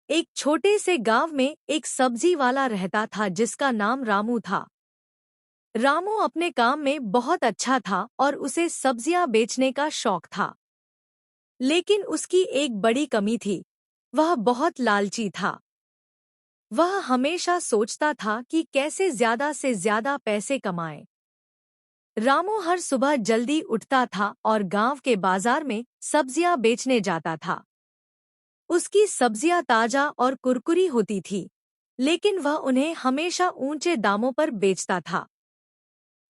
एक छोटे से गांव में एक सब्जी वाला रहता था जिसका नाम रामू था। रामू अपने काम में बहुत अच्छा था और उसे सब्जियां बेचने का शौक था। लेकिन उसकी एक बड़ी कमी थी, वह बहुत लालची था। वह हमेशा सोचता था कि कैसे ज्यादा से ज्यादा पैसे कमाए। रामू हर सुबह जल्दी उठता था और गांव के बाजार में सब्जियां बेचने जाता था। उसकी सब्जियां ताजा और कुरकुरी होती थी, लेकिन वह उन्हें हमेशा ऊंचे दामों पर बेचता था।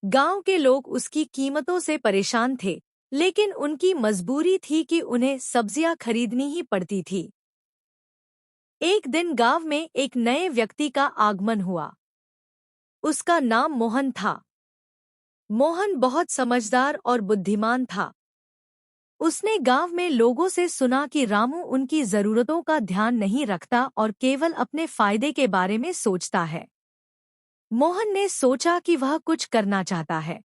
गांव के लोग उसकी कीमतों से परेशान थे, लेकिन उनकी मजबूरी थी कि उन्हें सब्जियां खरीदनी ही पड़ती थी। एक दिन गांव में एक नए व्यक्ति का आगमन हुआ। उसका नाम मोहन था। मोहन बहुत समझदार और बुद्धिमान था। उसने गांव में लोगों से सुना कि रामू उनकी जरूरतों का ध्यान नहीं रखता और केवल अपने फायदे के बारे में सोचता है। मोहन ने सोचा कि वह कुछ करना चाहता है।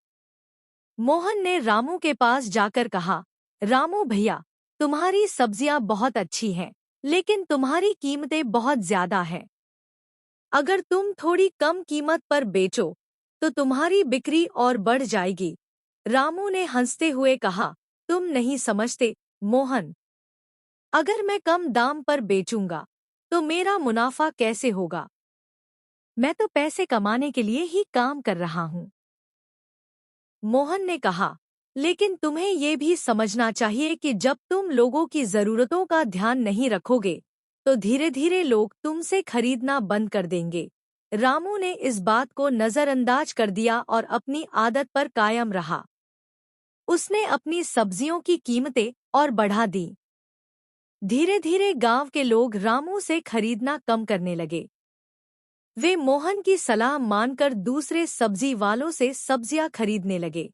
मोहन ने रामू के पास जाकर कहा, रामू भैया, तुम्हारी सब्जियां बहुत अच्छी हैं, लेकिन तुम्हारी कीमतें बहुत ज्यादा हैं। अगर तुम थोड़ी कम कीमत पर बेचो तो तुम्हारी बिक्री और बढ़ जाएगी। रामू ने हंसते हुए कहा, तुम नहीं समझते मोहन, अगर मैं कम दाम पर बेचूंगा तो मेरा मुनाफा कैसे होगा? मैं तो पैसे कमाने के लिए ही काम कर रहा हूं। मोहन ने कहा, लेकिन तुम्हें ये भी समझना चाहिए कि जब तुम लोगों की जरूरतों का ध्यान नहीं रखोगे तो धीरे धीरे लोग तुमसे खरीदना बंद कर देंगे। रामू ने इस बात को नजरअंदाज कर दिया और अपनी आदत पर कायम रहा। उसने अपनी सब्जियों की कीमतें और बढ़ा दी। धीरे धीरे गांव के लोग रामू से खरीदना कम करने लगे। वे मोहन की सलाह मानकर दूसरे सब्जी वालों से सब्जियां खरीदने लगे।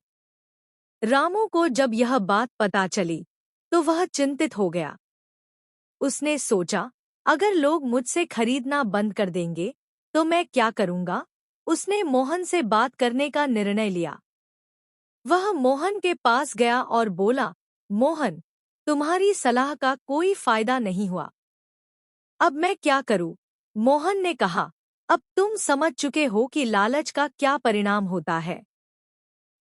रामू को जब यह बात पता चली तो वह चिंतित हो गया। उसने सोचा, अगर लोग मुझसे खरीदना बंद कर देंगे तो मैं क्या करूंगा? उसने मोहन से बात करने का निर्णय लिया। वह मोहन के पास गया और बोला, मोहन, तुम्हारी सलाह का कोई फायदा नहीं हुआ। अब मैं क्या करूं? मोहन ने कहा, अब तुम समझ चुके हो कि लालच का क्या परिणाम होता है।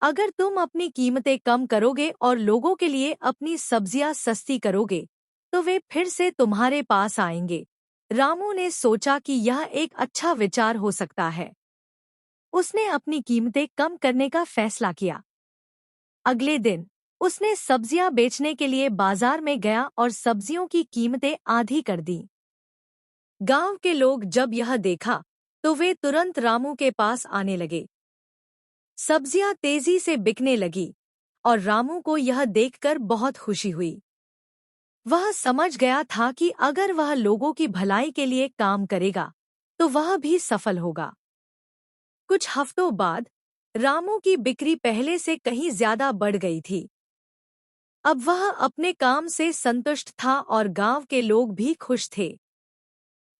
अगर तुम अपनी कीमतें कम करोगे और लोगों के लिए अपनी सब्जियां सस्ती करोगे तो वे फिर से तुम्हारे पास आएंगे। रामू ने सोचा कि यह एक अच्छा विचार हो सकता है। उसने अपनी कीमतें कम करने का फैसला किया। अगले दिन उसने सब्जियां बेचने के लिए बाजार में गया और सब्जियों की कीमतें आधी कर दी। गांव के लोग जब यह देखा तो वे तुरंत रामू के पास आने लगे। सब्जियां तेजी से बिकने लगी और रामू को यह देखकर बहुत खुशी हुई। वह समझ गया था कि अगर वह लोगों की भलाई के लिए काम करेगा तो वह भी सफल होगा। कुछ हफ्तों बाद रामू की बिक्री पहले से कहीं ज्यादा बढ़ गई थी। अब वह अपने काम से संतुष्ट था और गांव के लोग भी खुश थे।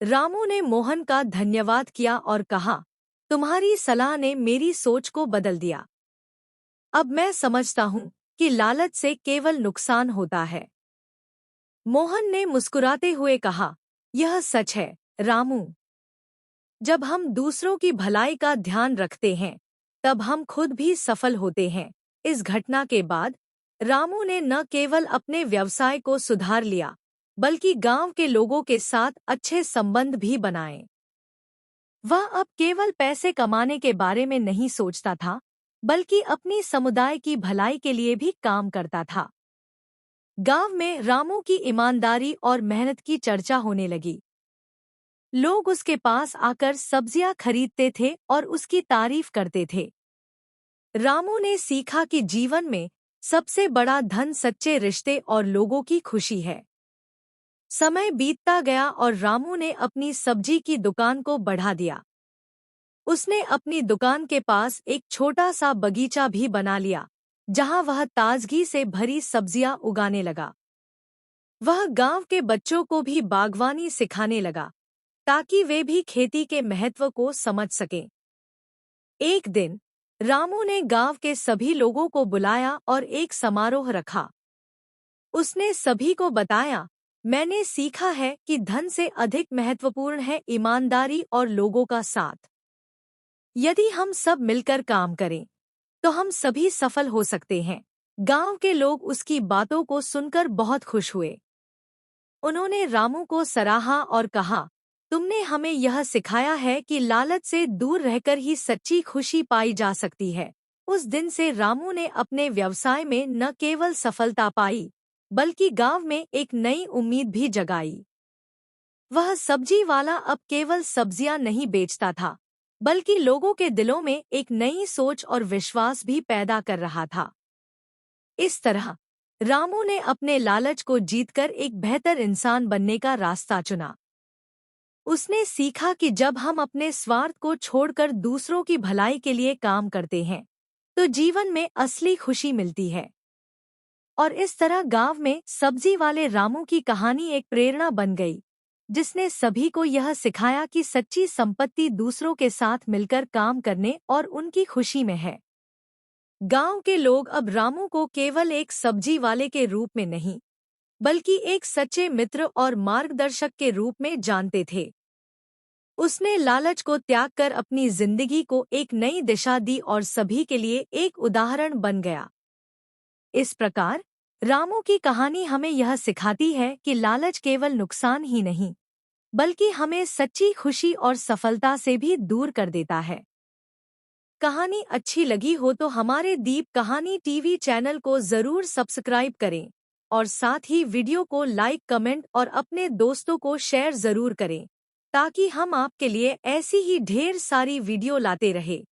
रामू ने मोहन का धन्यवाद किया और कहा, तुम्हारी सलाह ने मेरी सोच को बदल दिया। अब मैं समझता हूँ कि लालच से केवल नुकसान होता है। मोहन ने मुस्कुराते हुए कहा, यह सच है रामू। जब हम दूसरों की भलाई का ध्यान रखते हैं तब हम खुद भी सफल होते हैं। इस घटना के बाद रामू ने न केवल अपने व्यवसाय को सुधार लिया बल्कि गांव के लोगों के साथ अच्छे संबंध भी बनाए। वह अब केवल पैसे कमाने के बारे में नहीं सोचता था बल्कि अपनी समुदाय की भलाई के लिए भी काम करता था। गांव में रामू की ईमानदारी और मेहनत की चर्चा होने लगी। लोग उसके पास आकर सब्जियां खरीदते थे और उसकी तारीफ करते थे। रामू ने सीखा कि जीवन में सबसे बड़ा धन सच्चे रिश्ते और लोगों की खुशी है। समय बीतता गया और रामू ने अपनी सब्जी की दुकान को बढ़ा दिया। उसने अपनी दुकान के पास एक छोटा सा बगीचा भी बना लिया, जहां वह ताजगी से भरी सब्जियां उगाने लगा। वह गांव के बच्चों को भी बागवानी सिखाने लगा ताकि वे भी खेती के महत्व को समझ सकें। एक दिन रामू ने गांव के सभी लोगों को बुलाया और एक समारोह रखा। उसने सभी को बताया, मैंने सीखा है कि धन से अधिक महत्वपूर्ण है ईमानदारी और लोगों का साथ। यदि हम सब मिलकर काम करें तो हम सभी सफल हो सकते हैं। गांव के लोग उसकी बातों को सुनकर बहुत खुश हुए। उन्होंने रामू को सराहा और कहा, तुमने हमें यह सिखाया है कि लालच से दूर रहकर ही सच्ची खुशी पाई जा सकती है। उस दिन से रामू ने अपने व्यवसाय में न केवल सफलता पाई, बल्कि गांव में एक नई उम्मीद भी जगाई। वह सब्जी वाला अब केवल सब्जियां नहीं बेचता था, बल्कि लोगों के दिलों में एक नई सोच और विश्वास भी पैदा कर रहा था। इस तरह रामू ने अपने लालच को जीतकर एक बेहतर इंसान बनने का रास्ता चुना। उसने सीखा कि जब हम अपने स्वार्थ को छोड़कर दूसरों की भलाई के लिए काम करते हैं, तो जीवन में असली खुशी मिलती है। और इस तरह गांव में सब्जी वाले रामू की कहानी एक प्रेरणा बन गई, जिसने सभी को यह सिखाया कि सच्ची संपत्ति दूसरों के साथ मिलकर काम करने और उनकी खुशी में है। गांव के लोग अब रामू को केवल एक सब्जी वाले के रूप में नहीं, बल्कि एक सच्चे मित्र और मार्गदर्शक के रूप में जानते थे। उसने लालच को त्याग कर अपनी जिंदगी को एक नई दिशा दी और सभी के लिए एक उदाहरण बन गया। इस प्रकार रामू की कहानी हमें यह सिखाती है कि लालच केवल नुकसान ही नहीं, बल्कि हमें सच्ची खुशी और सफलता से भी दूर कर देता है। कहानी अच्छी लगी हो तो हमारे दीप कहानी टीवी चैनल को जरूर सब्सक्राइब करें और साथ ही वीडियो को लाइक, कमेंट और अपने दोस्तों को शेयर जरूर करें, ताकि हम आपके लिए ऐसी ही ढेर सारी वीडियो लाते रहे।